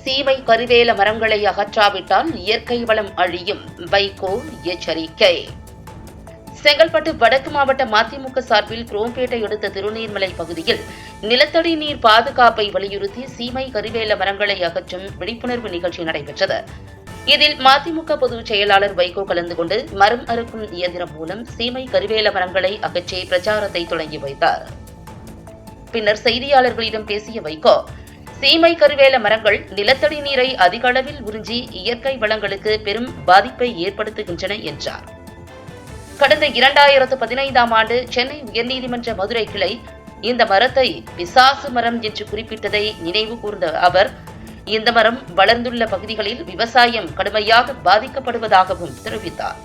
சீமை கருவேல மரங்களை அகற்றாவிட்டால் இயற்கை வளம் அழியும், வைகோ எச்சரிக்கை. செங்கல்பட்டு வடக்கு மாவட்ட மதிமுக சார்பில் குரோம்பேட்டை அடுத்த திருநீர்மலை பகுதியில் நிலத்தடி நீர் பாதுகாப்பை வலியுறுத்தி சீமை கருவேல மரங்களை அகற்றும் விழிப்புணர்வு நிகழ்ச்சி நடைபெற்றது. இதில் மதிமுக பொதுச் செயலாளர் வைகோ கலந்து கொண்டு மரம் அறுக்கும் இயந்திரம் மூலம் சீமை கருவேல மரங்களை அகற்றி பிரச்சாரத்தை தொடங்கி வைத்தார். பின்னர் செய்தியாளர்களிடம் பேசிய வைகோ, சீமை கருவேல மரங்கள் நிலத்தடி நீரை அதிக அளவில் உறிஞ்சி இயற்கை வளங்களுக்கு பெரும் பாதிப்பை ஏற்படுத்துகின்றன என்றார். கடந்த 2015ஆம் ஆண்டு சென்னை உயர்நீதிமன்ற மதுரை கிளை இந்த மரத்தை பிசாசு மரம் என்று குறிப்பிட்டதை நினைவு கூர்ந்த அவர், இந்த மரம் வளர்ந்துள்ள பகுதிகளில் விவசாயம் கடுமையாக பாதிக்கப்படுவதாகவும் தெரிவித்தார்.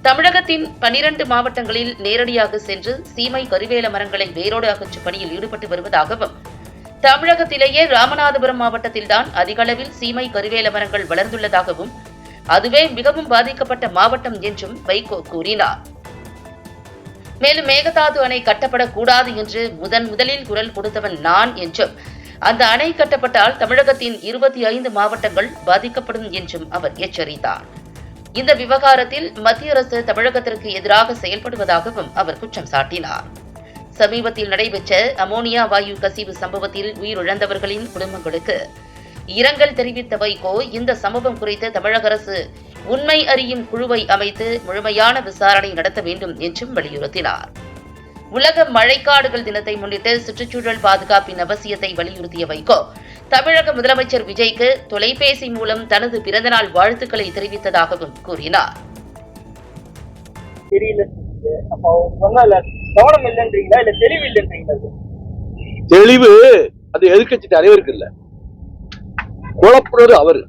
தமிழகத்தின் 12 மாவட்டங்களில் நேரடியாக சென்று சீமை கருவேல மரங்களை வேரோடு அகற்றும் பணியில் ஈடுபட்டு வருவதாகவும், தமிழகத்திலேயே ராமநாதபுரம் மாவட்டத்தில்தான் அதிக அளவில் சீமை கருவேல மரங்கள் வளர்ந்துள்ளதாகவும், அதுவே மிகவும் பாதிக்கப்பட்ட மாவட்டம் என்றும் வைகோ கூறினார். மேலும் மேகதாது அணை கட்டப்படக்கூடாது என்று முதலில் குரல் கொடுத்தவன் நான் என்றும், அந்த அணை கட்டப்பட்டால் தமிழகத்தின் 25 மாவட்டங்கள் பாதிக்கப்படும் என்றும் அவர் எச்சரித்தார். இந்த விவகாரத்தில் மத்திய அரசு தமிழகத்திற்கு எதிராக செயல்படுவதாகவும் அவர் குற்றம் சாட்டினார். சமீபத்தில் நடைபெற்ற அமோனியா வாயு கசிவு சம்பவத்தில் உயிரிழந்தவர்களின் குடும்பங்களுக்கு இரங்கல் தெரிவித்த வைகோ, இந்த சம்பவம் குறித்து தமிழக அரசு உண்மை அறியும் குழுவை அமைத்து முழுமையான விசாரணை நடத்த வேண்டும் என்றும் வலியுறுத்தினார். உலக மழைக்காடுகள் தினத்தை முன்னிட்டு சுற்றுச்சூழல் பாதுகாப்பின் அவசியத்தை வலியுறுத்திய வைகோ, தமிழக முதலமைச்சர் விஜய்க்கு தொலைபேசி மூலம் தனது பிறந்தநாள் வாழ்த்துக்களை தெரிவித்ததாகவும் கூறினார். தெளிவு அது எதிர்க்கட்சி தலைவருக்கு இல்ல, குழப்பறது அவரு.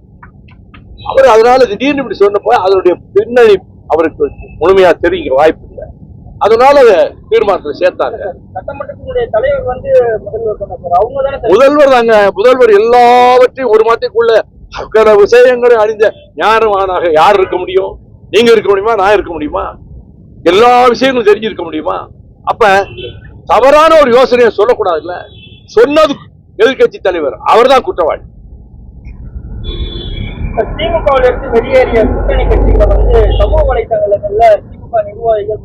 அதனால திடீர்னு இப்படி சொன்னப்போ அதனுடைய பின்னணி அவருக்கு முழுமையா தெரிவிக்க வாய்ப்பு இல்லை. அதனால தீர்மானத்தில் சேர்த்தாங்க. முதல்வர் தாங்க, முதல்வர் எல்லாவற்றையும் ஒரு மாதத்துக்குள்ள அக்கறை விஷயங்களும் அறிந்த ஞானமானாக யார் இருக்க முடியும்? நீங்க இருக்க முடியுமா? நான் இருக்க முடியுமா? எல்லா விஷயங்களும் தெரிஞ்சிருக்க முடியுமா? அப்ப தவறான ஒரு யோசனையை சொல்லக்கூடாதுல்ல. சொன்னது எதிர்கட்சி தலைவர், அவர் தான் குற்றவாளி. திமுகவில் இருந்து வெளியேறிய கூட்டணி கட்சிகளை சமூக வலைதளங்கள்ல திமுக நிர்வாகிகள்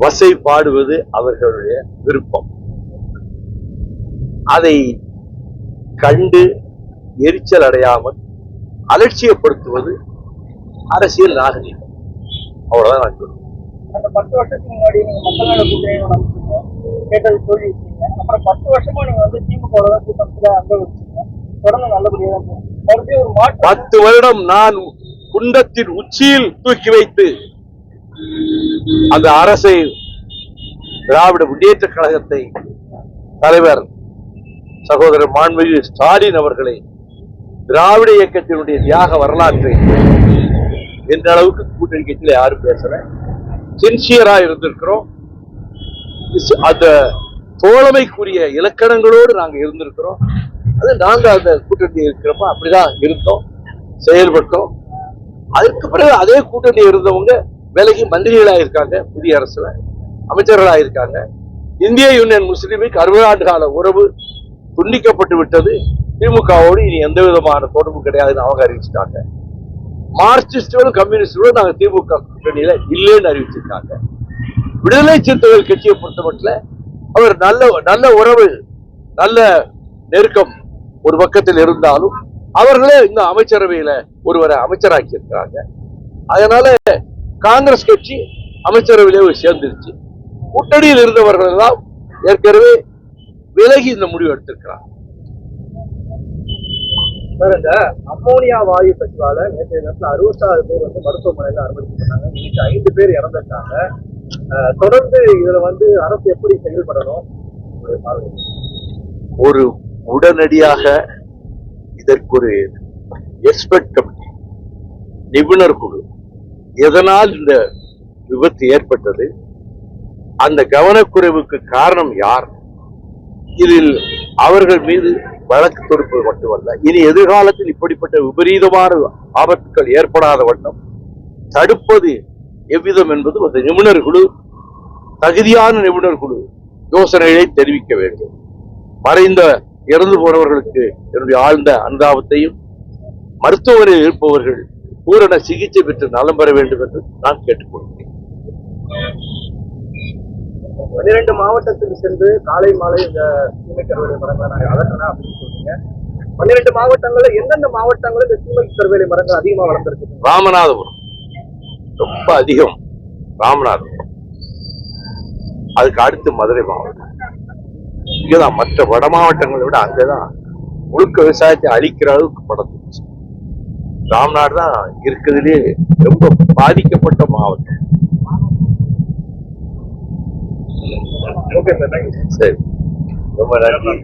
வசை பாடுவது அவர்களுடைய விருப்பம். அதை கண்டு எரிச்சல் அடையாமல் அலட்சியப்படுத்துவது அரசியல் நாகரிகம். அவ்வளவுதான் நான் சொல்றேன். அந்த 10 வருஷத்துக்கு முன்னாடி நீங்க மக்கள் நல கூட்டணி கேட்டது சொல்லியிருக்கீங்க. அப்புறம் 10 வருஷமா நீங்க திமுக கூட்டத்துல அனுபவிச்சீங்க. தொடர்ந்து நல்லபடியா மறுபடியும் ஒரு மாற்றம். 10 வருடம் நான் குண்டத்தின் உச்சியில் தூக்கி வைத்து அந்த அரசை, திராவிட முன்னேற்ற கழகத்தை, தலைவர் சகோதரர் மாண்புமிகு ஸ்டாலின் அவர்களை, திராவிட இயக்கத்தினுடைய தியாக வரலாற்றை என்ற அளவுக்கு கூட்டணி கட்சியில யாரும் பேசல. சின்சியரா இருந்திருக்கிறோம். அந்த தோழமைக்குரிய இலக்கணங்களோடு நாங்க இருந்திருக்கிறோம். அது நாங்க அந்த கூட்டணி இருக்கிறப்ப அப்படிதான் இருந்தோம், செயல்பட்டோம். அதுக்கு பிறகு அதே கூட்டணி இருந்தவங்க விலகி மந்திரிகளா இருக்காங்க, புதிய அரசுல அமைச்சர்களா இருக்காங்க. இந்திய யூனியன் முஸ்லீம் லீக் 60 ஆண்டு கால உறவு துண்டிக்கப்பட்டு விட்டது. திமுகவோடு இனி எந்த விதமான தொடர்பு கிடையாதுன்னு அவங்க அறிவிச்சிட்டாங்க. மார்க்சிஸ்டுகளும் கம்யூனிஸ்டுகளும் நாங்க திமுக கூட்டணியில இல்லைன்னு அறிவிச்சிருக்காங்க. விடுதலை சிறுத்தைகள் கட்சியை பொறுத்த மட்டும் அவர் நல்ல உறவு, நல்ல நெருக்கம் ஒரு பக்கத்தில் இருந்தாலும் அவர்களே இந்த அமைச்சரவையில ஒருவரை அமைச்சராக்கி இருக்கிறாங்க. அதனால காங்கிரஸ் கட்சி அமைச்சரவையிலே சேர்ந்துருச்சு. கூட்டணியில் இருந்தவர்கள் எல்லாம் ஏற்கனவே விலகி இந்த முடிவு எடுத்திருக்கிறாங்க. அம்மோனியா வாயு கசிவால நேற்றைய நேரத்தில் 66 பேர் மருத்துவமனையில அனுமதிக்கப்பட்டாங்க. இன்னைக்கு 5 பேர் இறந்துட்டாங்க. தொடர்ந்து இதுல அரசு எப்படி செயல்படணும்? ஒரு உடனடியாக இதற்கு ஒரு எக்ஸ்பர்ட் கமிட்டி, நிபுணர் குழு, எதனால் இந்த விபத்து ஏற்பட்டது, அந்த கவனக்குறைவுக்கு காரணம் யார், இதில் அவர்கள் மீது வழக்கு தொடுப்பது மட்டுமல்ல, இனி எதிர்காலத்தில் இப்படிப்பட்ட விபரீதமான ஆபத்துக்கள் ஏற்படாத வண்ணம் தடுப்பது எவ்விதம் என்பது அந்த நிபுணர் குழு, தகுதியான நிபுணர் குழு யோசனைகளை தெரிவிக்க வேண்டும். இறந்து போனவர்களுக்கு என்னுடைய ஆழ்ந்த அனுதாபத்தையும், மருத்துவமனையில் இருப்பவர்கள் பூரண சிகிச்சை பெற்று நலம் பெற வேண்டும் என்று நான் கேட்டுக்கொள்கிறேன். 12 மாவட்டத்துக்கு சென்று காலை மாலை இந்த சீமை கருவேலை மரங்களை நாங்கள் அகற்றணும் அப்படின்னு சொல்றீங்க. 12 மாவட்டங்கள்ல எந்தெந்த மாவட்டங்களில் இந்த சீமை கருவேலை மரங்கள் அதிகமா வளர்ந்துருக்கு? ராமநாதபுரம் ரொம்ப அதிகம். ராமநாதபுரம், அதுக்கு அடுத்து மதுரை மாவட்டம். இங்கதான் மற்ற வட மாவட்டங்களை விட அங்கதான் முழுக்க விவசாயத்தை அழிக்கிற அளவுக்கு படத்துச்சு. ராம்நாடு தான் இருக்கிறதுலே ரொம்ப பாதிக்கப்பட்ட மாவட்டம். Okay sir, thank you. சரி, ரொம்ப நன்றி.